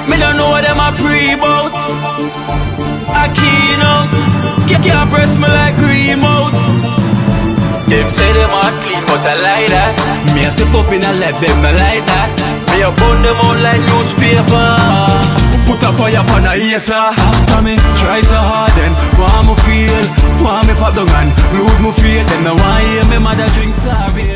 Me don't know what them a pre-bout. A Kino, can't press me like remote. Them say them a clean, but I like that. Me a step up in a left, them I like that. Me a burn them out like newspaper. Put a fire upon a hater. After me try so hard, then want me feel, want me pop down and lose me faith. Them no want hear me mother drink sorry.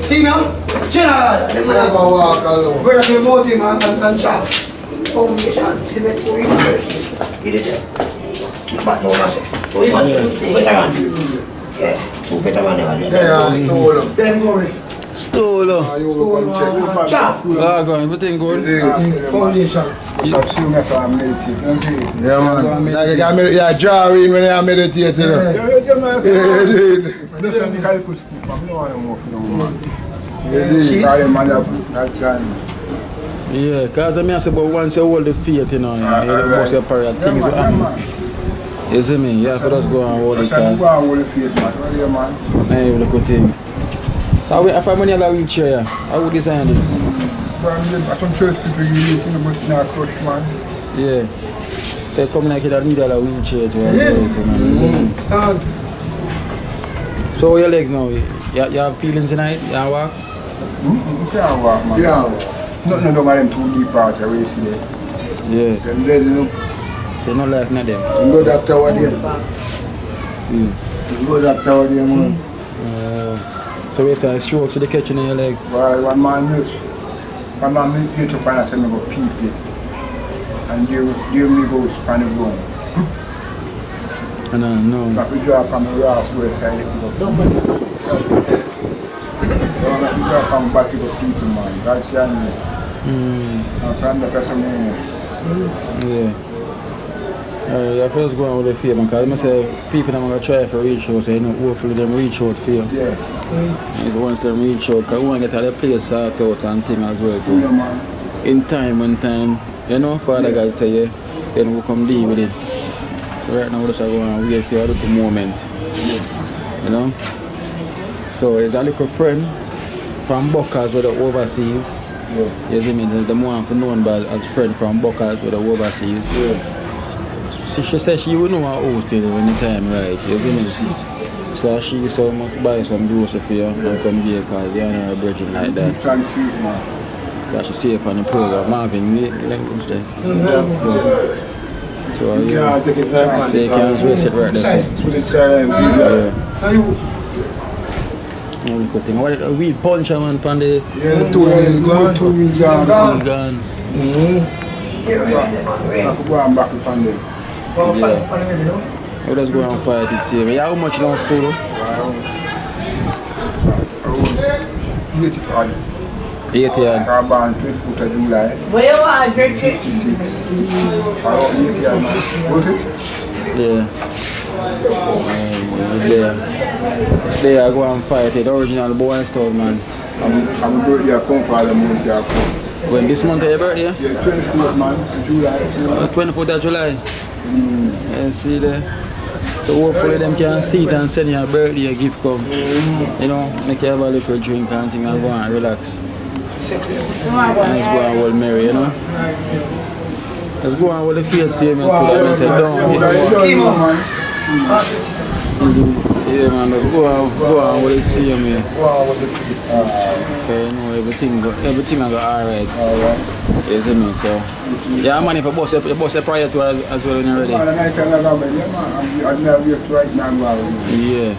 Kino, General, where the motive and shaft foundation, the met to university, he did it. But no matter, so he went to veteran. Yeah, to veteran. Yeah, stole. Then go. Stole. You come check. Shaft. Ah, go, everything good. Foundation. Yeah, man. Like you drawing when you meditate. Yeah, because I mean, I say, but once you hold the faith, you know, you must have things will happen. You see me? You have to just go and hold it. Go and hold the faith, man. What do you, man? Hey, look at him. How many of you wheelchair? How would you design this? Some church people use it, but it's not crush, man. Yeah. They come like that need a wheelchair to So your legs now, you have feelings tonight? You can walk? You can't walk, man. Yeah. Nothing of them too deep out there, you see there. Yes. Them dead, you know. So no life, not them? You go that tower there. You go that tower there, man. So we start stroke to the kitchen in your leg? Well, one man hit up and I said, I go peep it. And you me go span the ground. No. But we drop on the last way side. We drop on back to the people, man. That's the end. I'm trying to tell you. Yeah. I first go on with the fear, because I say people are going to try for reach out, so you know, hopefully them reach out for you. Yeah. It's once they reach out, because we want to get all the place sorted out and things as well too. Yeah, man. In time, you know, Father God say, yeah, then we'll come deal with it. So right now, we're just going to wait for a little moment. Yeah. You know? So it's a little friend from Buckers with the overseas. Yeah. You see me? The one for known by as friend from Buckers with the overseas. Yeah. She said she would know her host till anytime, right? You see me? So she must buy some groceries for you and come here because you're not a virgin like that. That she see up on the program, Marvin, language there. So you can't take it there, man. So you can't dress it right there. It's with the time, see that? What a weed punch man from the... Yeah, the 2 wheel gone. 2 wheel gone. Gone. Go and back up on them. We'll just go and fight it here. How much long school? 80 80 yard. I was born 24th of July. Where you are, Drake? 56. Around 80 years. Got it? Yeah. There I go and fight it. The original boy style, man. I'm birthday I come for the month here. When this month is your birthday? Yeah, 24th man, July. 24th of July. Yeah, see there. So hopefully them can see it and send you a birthday gift come. You know, make you have a little drink and thing and go and relax. And let's go and hold merry, you know. Let's go and hold the face same as today. I said, don't. Yeah man, let's go and hold it same here. Okay, you know, everything I got alright. You see me, so. Yeah man, if you bust a prior to as well when you're ready. Yeah.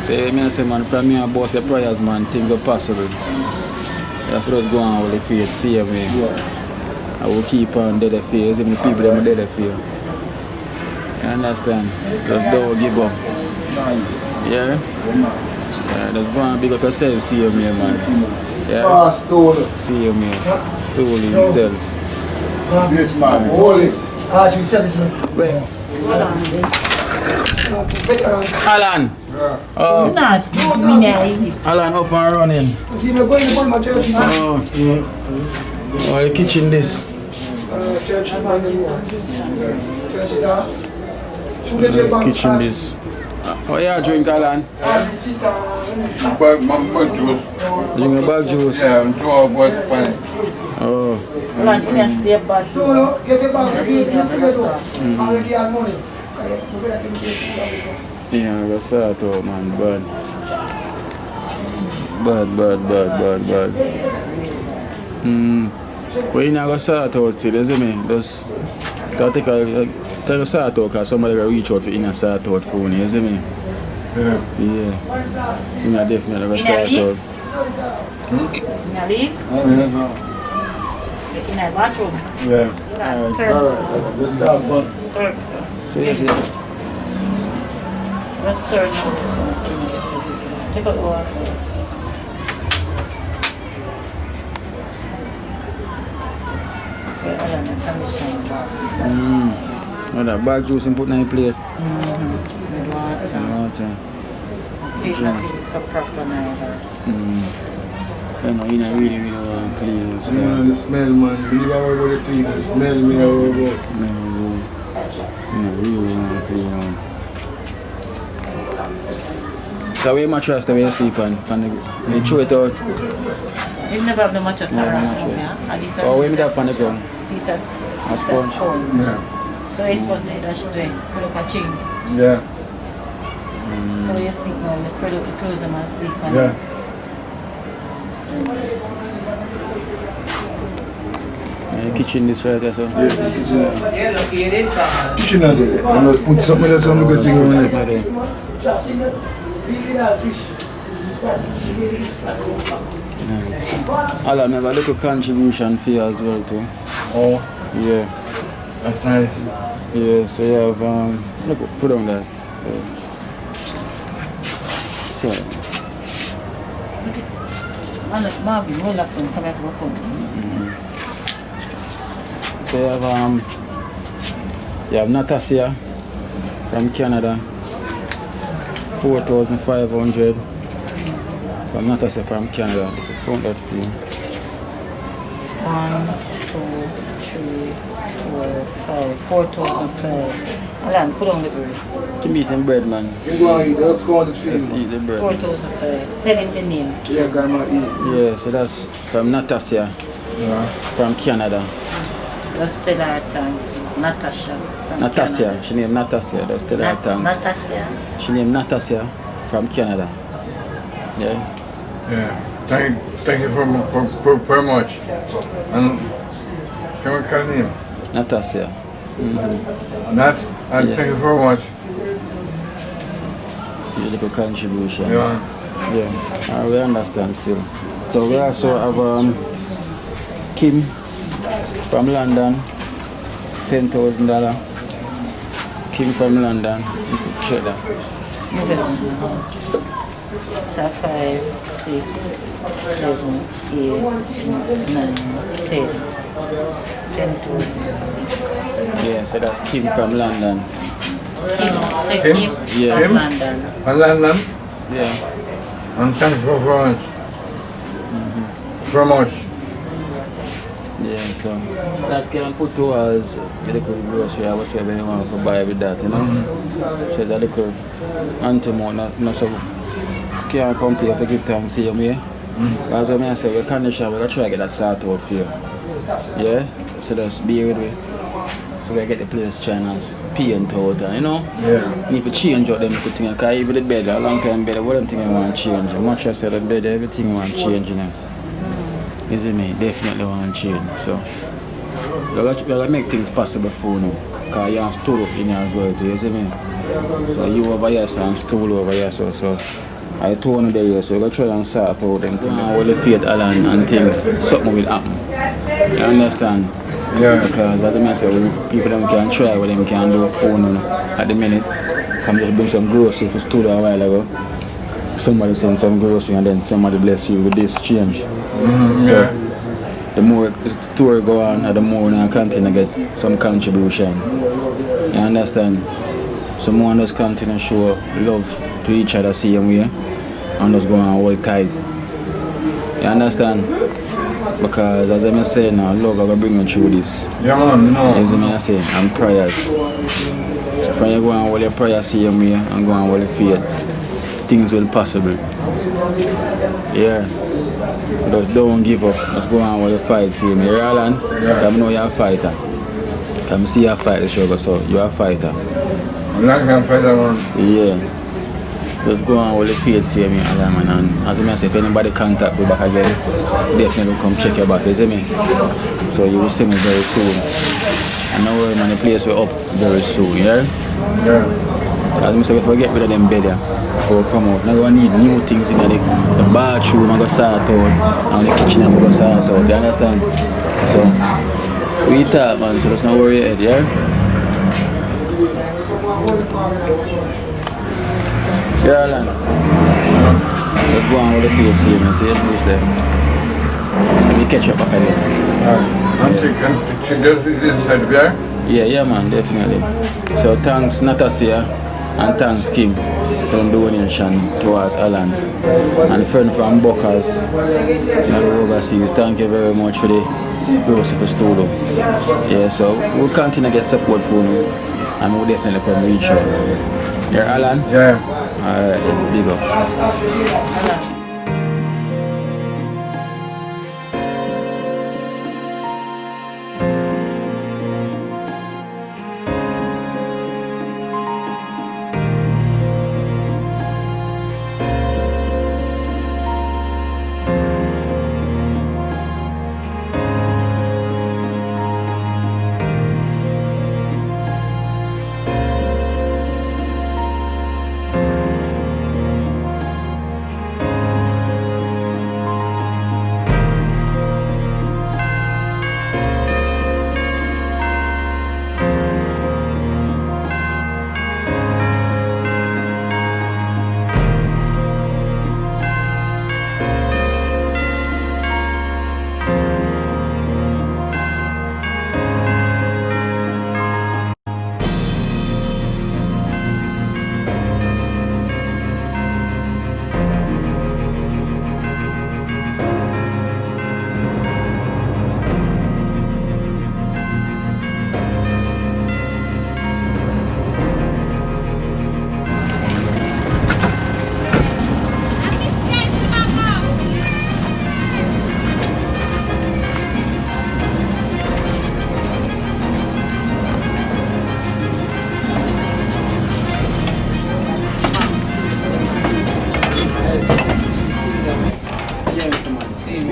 So I say man, from me I bust the priors man, things are possible. You have to just go on with the faith, see me. I will keep on dead faith, even the people that are dead faith. You understand? Just don't give up. Yeah? Yeah, just go and big up yourself, see me man. Yeah? See you man. Stole himself. Yes man, hold it. You said this one. Where? Alan! Oh. Alan up and running. Oh, yeah. Oh, the kitchen this. Kitchen this. Oh yeah, drink Alan. Bag juice. Drink a bag juice. Yeah, I'm 2 hours pint. Oh. Alan, you can stay back. Yeah, I got start out man, bad. Bad. Well, you know, I got start out still, you see me? Just take a start out because somebody will reach out for in a start out phone, you see me? Yeah. Yeah. You know, definitely got start out. In a leave? In a bathroom? Yeah. Turks. Let's start one. Turks. So, yes. Let's turn on this one. Take out the water. Oh, that bag juice and put in the plate. With water. It's not even so proper neither. You know, you really want to clean. You know the smell, man. You never worry about the clean. The smell, me never worry about. No, really want to clean. So where mattress that we sleep on? You throw it out? You never have the mattress around home, yeah? Oh, where me that on the ground? Piece of sponge. Yeah. So it's sponge that you doing? Put up a chain. Yeah. So you sleep now, you spread out the clothes and sleep on Yeah. The kitchen this right there, so? Yes, the kitchen. Kitchen are there. I'm going to put something else on the good thing on it. Alan, have a little contribution for you as well too. Oh, Yeah. that's nice. Yeah, so you have look, put on that. So Marvin, roll up and come back to work home. So you have Natasha from Canada, 4,500 from Natasha from Canada. Count that for you. 1, 2, 3, 4, 5, 4,500. Alan, put on the bread. Keep eating bread, man. You go and eat. That's counted for Let's you. eat the bread. 4,500. Tell him the name. Yeah, grandma eat. Yeah, so that's from Natasha Yeah. from Canada. Just tell her thanks. Natasha from Natasha, Canada. she named Natasha, that's tell her thanks. Natasha. She named Natasha from Canada. Yeah. Yeah. Thank you very much. And can we call name? Natasha. Nat, and Yeah. thank you very much. Your little contribution. Yeah. Yeah. We understand still. So we also have Kim from London, $10,000. Kim from London. You could check that. So 5, 6, 7, 8, 9, 10. 10,000. Yeah, so that's Kim from London. Kino, say Kim? Kim Yeah. from Kim? London. And London, Yeah. and thanks for much. So much. Yeah, so that can put towards the little grocery I was saying you want to buy with that, you know. So that little anti-amount, not so can't compare to give thanks to you. As I say, we condition, we're going to try to get that sorted out for you. Yeah? So just be with me. So we get the place trying to paint out, you know? Yeah. Need to change out them good things. Because even the bed, a long time bed, what them thing I want to change. Much as I said the bed, everything I want to change, you know. You see me? Definitely want to change. So we're going to make things possible for you. Because you have stool up in here as well, you see me? So you over here, so I'm stool over here, so I told you there, so we're going to try and sort out them things. All the faith, Alan, and things, something will happen. You understand? Yeah. Because as I say, people them can try what them can do at the minute. Come just bring some groceries for studio a while ago. Somebody send some groceries and then somebody bless you with this change. So the more the story go on, the more we continue to get some contribution. You understand? So more just continue to show love to each other same way and just go on hold tight. You understand? Because as I say now, love will bring you through this. Yeah, man, no. As I say, and prayers. So when you go on with your prayers same way and go on with your faith, things will possible. Yeah. So just don't give up. Just go on with the fight same way. You're Alan, I know you're a fighter. Come see you fight the sugar, so you're a fighter. I'm not going to fight that one. Yeah. Just go on with the faith same way, Alan, man. And as I say, if anybody contact me back again, definitely come check your back, you see me? So you will see me very soon. I know where man, the place will up very soon, yeah? Yeah. As I say, if I get rid of them bed, or come out, I'm going to need new things in the bathroom, I'm going to sort out, and the kitchen, I'm going to sort out, you understand? So, we talk, man, so let's not worry your head, yeah? Yeah, Alan. Let's go on with the field, see me, see it, please there. So we catch up back again. I'm thinking just inside there. Yeah, man, definitely. So thanks Natasha and thanks Kim for the donation towards Alan. And friend from Buckers and overseas, thank you very much for the grocery studio. Yeah, so we'll continue to get support from you and we'll definitely come reach out. Yeah, Alan? Yeah. Alright, big up.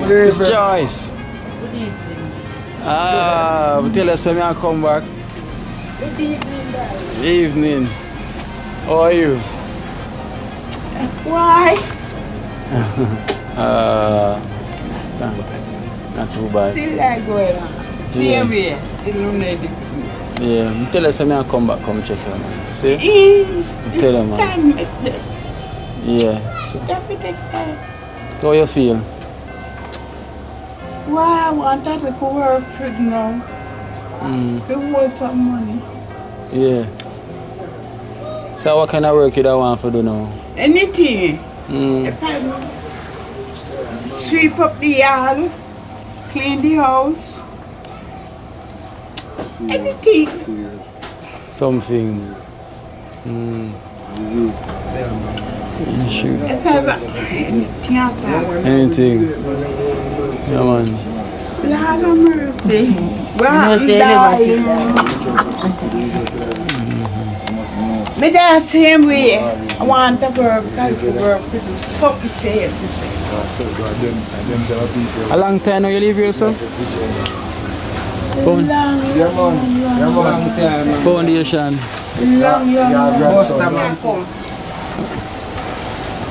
Miss Joyce. We tell us when I come back. Good evening. How are you? Why? Not too bad. Still like going on. Same way. Illuminated. Yeah, tell us when I come back, come check you. See? Tell them, man. Yeah. So, You have to take that. how you feel? Why I want that to go work for now. They want some money. Yeah. So what kind of work you don't want to do now? Anything. If I sweep up the yard, clean the house. Anything. Something. Sure. If I anything at all. Anything. Yeah, man. Lord of mercy. Well, say dying. Me the same way. I want to work, I work to do something for everything. A long time now you live here, sir? Foundation.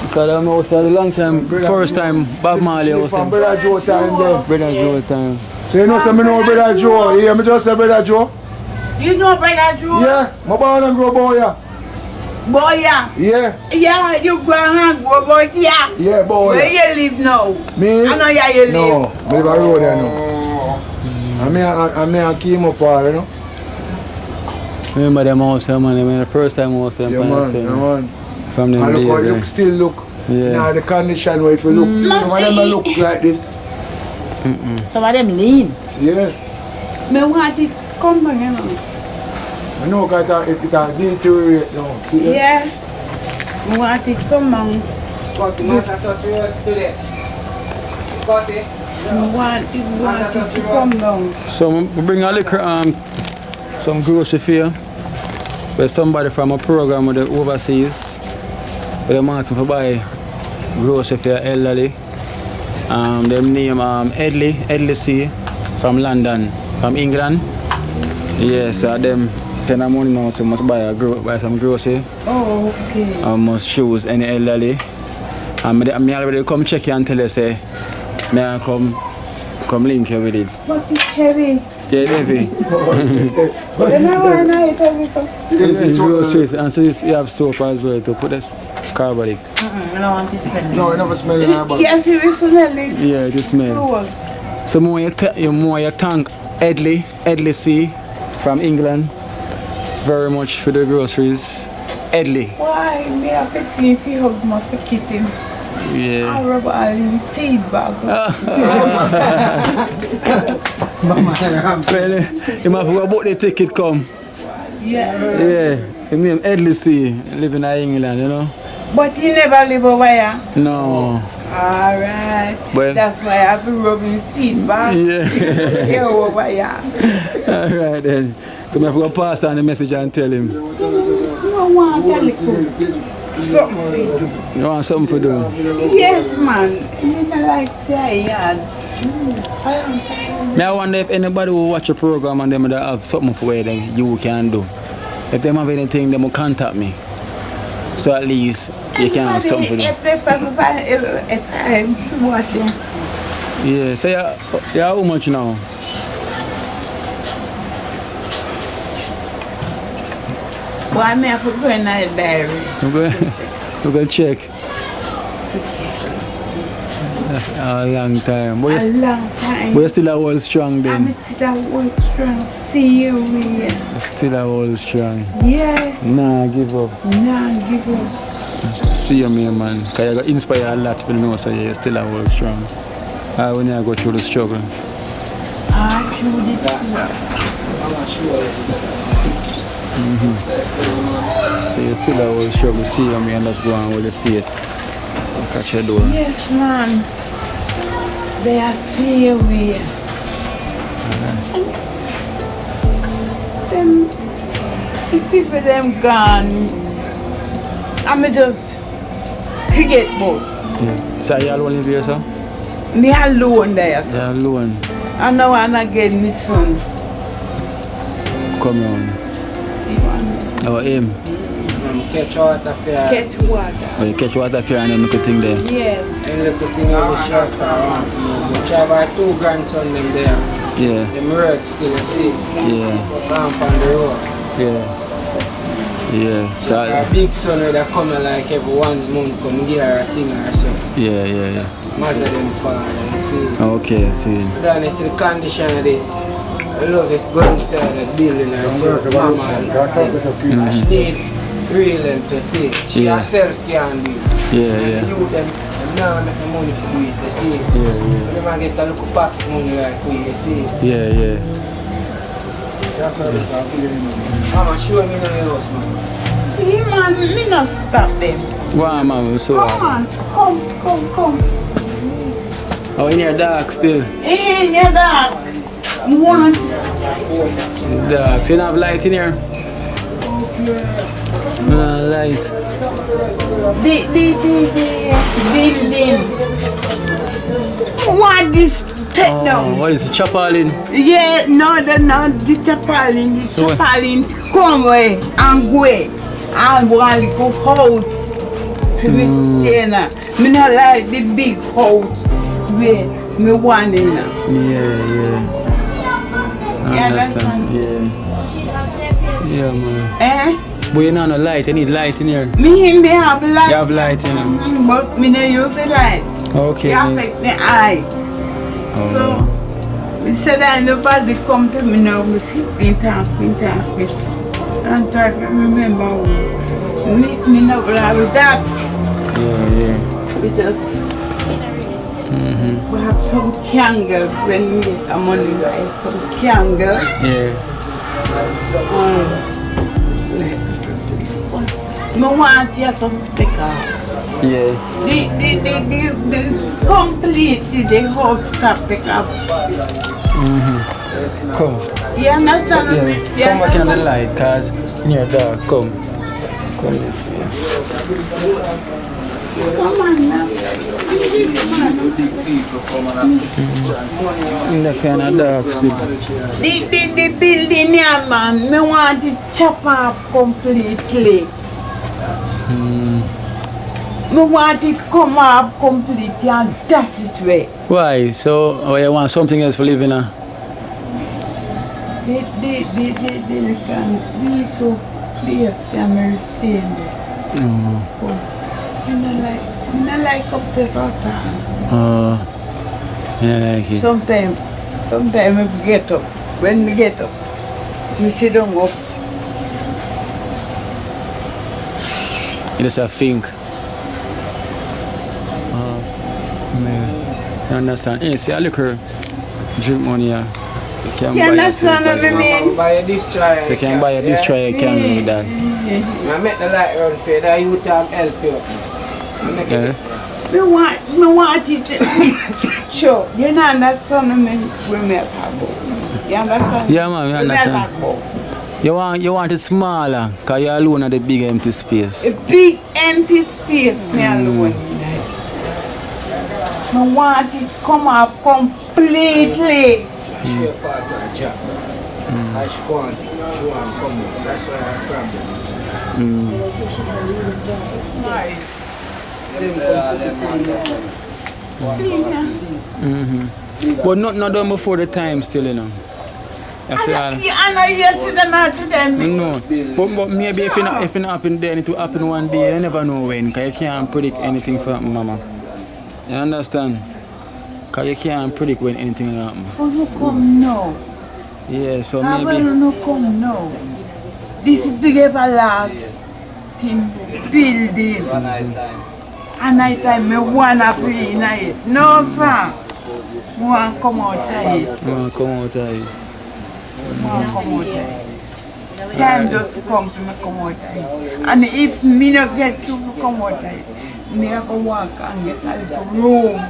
Because I'm also a long time, first time Bob Marley was From Brother Joe time there. Brother Joe time. So you know some know Brother Joe. Yeah, me just say Brother Joe. You know Brother Joe? Yeah, my born and grow boy. Boy, yeah. Yeah. Yeah, you go and go about here. Yeah, boy. Where you live now? Me? I know where you live. No, me live a road there now. I'm a Kino part, you know. Remember them house, man. I mean, the first time I was there. Yeah, man. Yeah, man. From them And look how days, it look, still look. Yeah. Now the condition where it will look. Some of them don't look like this. Some of them lean. Yeah. Me want it come back, you know. I know because it deteriorate now. See that? Yeah. Me want it come back. Me want it to come down. So we bring a liquor, some grocery for you. Where somebody from a program with the overseas, where they want to buy grocery for your elderly. Them name Edley C from London, from England. Yes, so them send them money now to must buy some grocery. Oh, okay. Must shoes any elderly. Me already come check you and tell you say, may I come link you with it. But it's heavy. Yeah, it's heavy. You know why I tell you so? It's groceries, and so you have soap as well to put the carbolic. I don't want it to smell. No, it never smell like that. Yes, it was smelling. Yeah, it smell. Close. So more you thank Edley C from England very much for the groceries. Edley. Why me have to see if you hug my kitten? Yeah. I rub all his teeth back. Well, you must go about the ticket come. Yeah. Yeah. His name Edley C, living in England, you know. But he never live over here. No. Alright. Well- That's why I've been rubbing seed back. Yeah. Here over here. Alright then. So I have to go pass on the message and tell him. You want a little something for you? You want something to do? Yes, man. You don't like stay yard. Now I wonder if anybody will watch a program and them that have something for where them you can do. If them have anything, they will contact me. So at least you can have something for them. Yeah, so you how much now? Why me have to go in the diary? We're going to check. A long time. But A long time. you're still a whole strong I'm then. still a work strong. See you here. You're still a whole strong. Yeah. Nah, give up. Nah, give up. See you, man. Because you got inspire a lot to know so you're still a whole strong. When you go through the struggle. I feel this. So you still a whole struggle. See you, man. Let's go on with the faith. Catch your door. Yes, man. They are see you here. Them, the people them gone. I'm just forget about. Yeah. So you alone live here, sir? Me alone there. You alone. I know I'm not getting my son. Come on. See one. Our aim. Catch water for you. Catch water. When you catch water for you and then make a thing there. Yeah. And look at thing on the shots around. Which have our 2 grandsons them there. Yeah. Them work still asleep. Yeah. Camp on the road. Yeah. Yeah. So, A big son that come like every 1 month come give her a thing or so. yeah. Mother them father, you see. Okay, see. Then you see the condition of this. I love it going inside the building and see mama and she needs real them to see. She herself can't do it. Yeah. You them now make the money for it, you see. Yeah. They might get a little pocket money like we, you see. Yeah. Mama, show me the house, man. Hey man, me not stop them. Wow, man, so. Come on, come. Oh, in your dark still. In your dark. One. Dark. So you don't have light in here? No light. The building. What this take down? What is it? Chapalin? Yeah, no, the chapalin. The So chapalin come away and go away. And one little house. To me stay now. Me not like the big house where me want in now. Yeah. I understand. Yeah, man. Eh? But you don't have no light. You need light in here. Me have light. You have light in here. But me not use the light. Okay. It affect the eye. So, we said that nobody come to me now, we keep talk. And try to remember me not with that. Yeah. We just we have some candle when we get our money, right? Some candle. Yeah. Me want to some picker. Yeah. The complete the whole stop pick up. Come. You understand me? You Come back in the understand? light, cause in your dark. Come this way. Come on now. In the kind of dark still. The building here, man, me want to chop up completely. Me want it come up completely and dash it away. Why? So you want something else for living now? The little place I'm staying there. I don't like up this water. Yeah, like it. Sometimes I get up. When we get up, we sit down up. You just have to think. Man. You understand? Hey, see, I look her drink money. You can You buy understand what I mean? Buy a destroyer. You can buy a destroyer, you can do that. I make the light run for you, that you can help you. I make Yeah. it. Me want it. Sure, you know understand me when me talk about. You understand? Yeah, man, I When me understand. talk about. You want it smaller, because you're alone at the big empty space. A big empty space me alone. I want it come up completely. She a part of her job. As she go on, she want to come out. That's why her problem. Nice. But not done before the time still, you know. You feel all- And I hear to them out to them. No, but maybe if it not happen then, it will happen one day. You never know when, because you can't predict anything for mama. You understand? Because you can't predict when anything will happen. Oh, no come now. Yeah, so I will maybe. no come now. This is big everlasting building. And night time me wanna be in it. No sir. Me want come out of it. Come out of it. Me want come out of it. Time just come to me come out of it. And if me not get to come out of it, me I go walk and get a little room.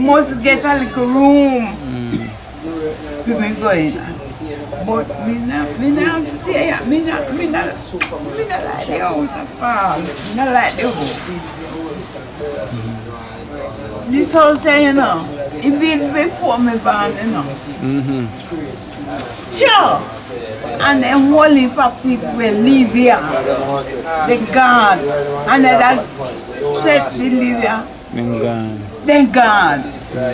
Must get a little room. To me go in. But me not stay here. Me not like the house at all. Me not like the house. This house here, you know, it built before me born, you know. Sure. And then whole heap of people will live here. They gone. And then that set the live here. They gone.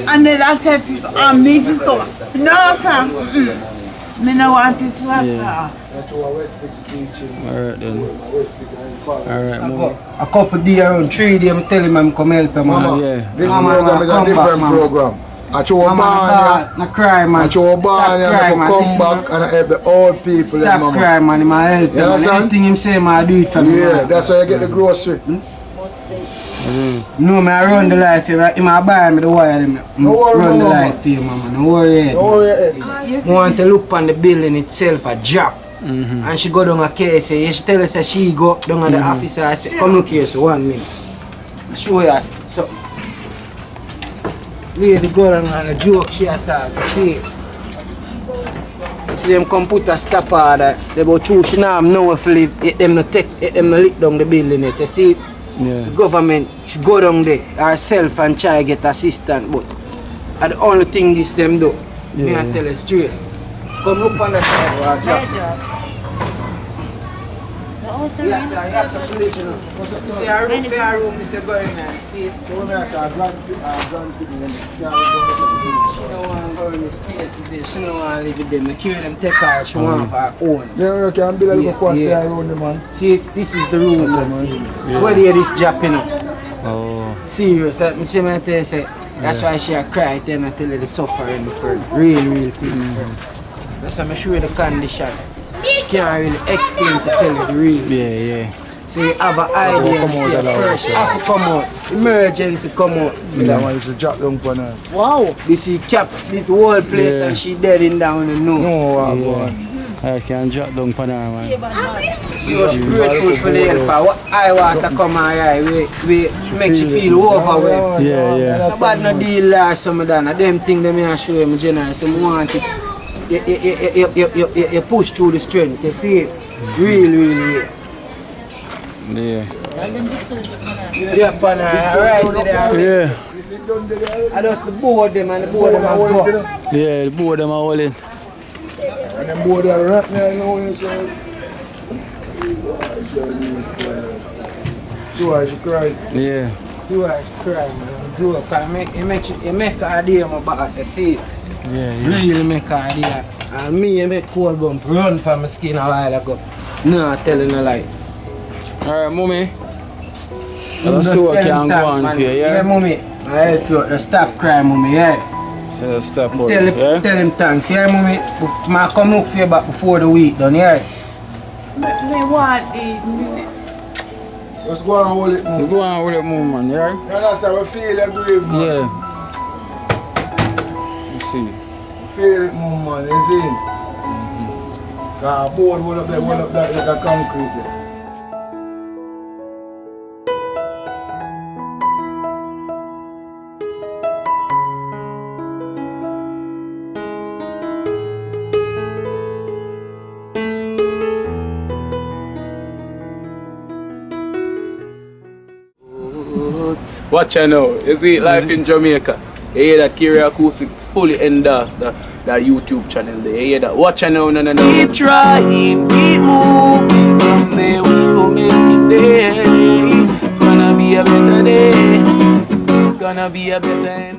And then I said, I'm leaving to no sir. Me no want to swap Yeah. Alright then. Alright, move. A couple days, around 3 days, I tell him I'm come help him. Mama, Yeah. this Mama, program is a come different back, program. I show a Mama, man, no cry, man. I show a man, Stop and cry, I man. come Listen, back and I help the old people. Stop Mama. crying, man. I help You him. Man. understand? Anything him say, man, I do it for me. Yeah, man. that's how you get the grocery. No, man, I run the life here. He might buy me the wire. No worry, run the mama. life here, mama. No worry. Don't worry, Eddie. I want to look on the building itself, a job. And she go down a case, say, she tell us that she go down at the officer, I say, come look here, so 1 minute. I show you so. Lady go down and a joke she attack, you see them come put a stop order, they go through, she now have nowhere to live, them no lick down the building, you see? Yeah. The government, she go down there herself and try get assistance, but the only thing this them do, me I tell you straight. Come look on the side, yes, sir, you have to sleep, you know. See, our room is going on. See it? She don't want to go in the spaces there. She don't want to live with them. I carry them, take her. She want her own. Yeah, you can build a little quarter around the man. See, this is the room, man. Where do this drop, you know? Oh. Serious. I tell you, say, that's why she cry. Then I tell her the suffering before. Real thing. That's why I show you the condition. She can't really explain to tell you the real. Yeah. So you have an idea and see first have to come out. Emergency come out. That one is a drop down for now. Wow. This is cap this whole place and she dead in down and no. No, I can drop down for now, man. She was grateful for the help. What I want to come here, we make you feel overwhelmed. Yeah. Nobody no deal last some of that. Them things them I show him general. So I want it. You push through the strength, you see it? Really. Yeah. Yeah, pana, right there. Yeah. I just the board them and the board them are go. Yeah, the board them are holding. and them boy there right now, you know, so I should cry. Yeah. So I should cry, man. Do it, you make an idea, my boss, I see it. Yeah. Really make an idea. And me, I make cold bump run from my skin a while ago. No, I'm telling a lie. Alright, mommy. Let's see what can go on here, yeah? Yeah, mommy. I help you. Just stop crying, mommy, yeah? So stop out, Tell him thanks, yeah, mommy? I come look for you back before the week done, yeah? Me want it. Let's go and hold it, man. Go on with it, man, yeah? You understand? We feel the grave, man. Yeah. Let's see. Feel it, man, you see? Because board hold up there like a concrete there. Watch out now, you see life in Jamaica. You hear that Kiri Acoustics fully endorsed that YouTube channel there. You hear that? Watch out now, no. Keep trying, keep moving. Someday we will make it there. It's gonna be a better day. Gonna be a better day.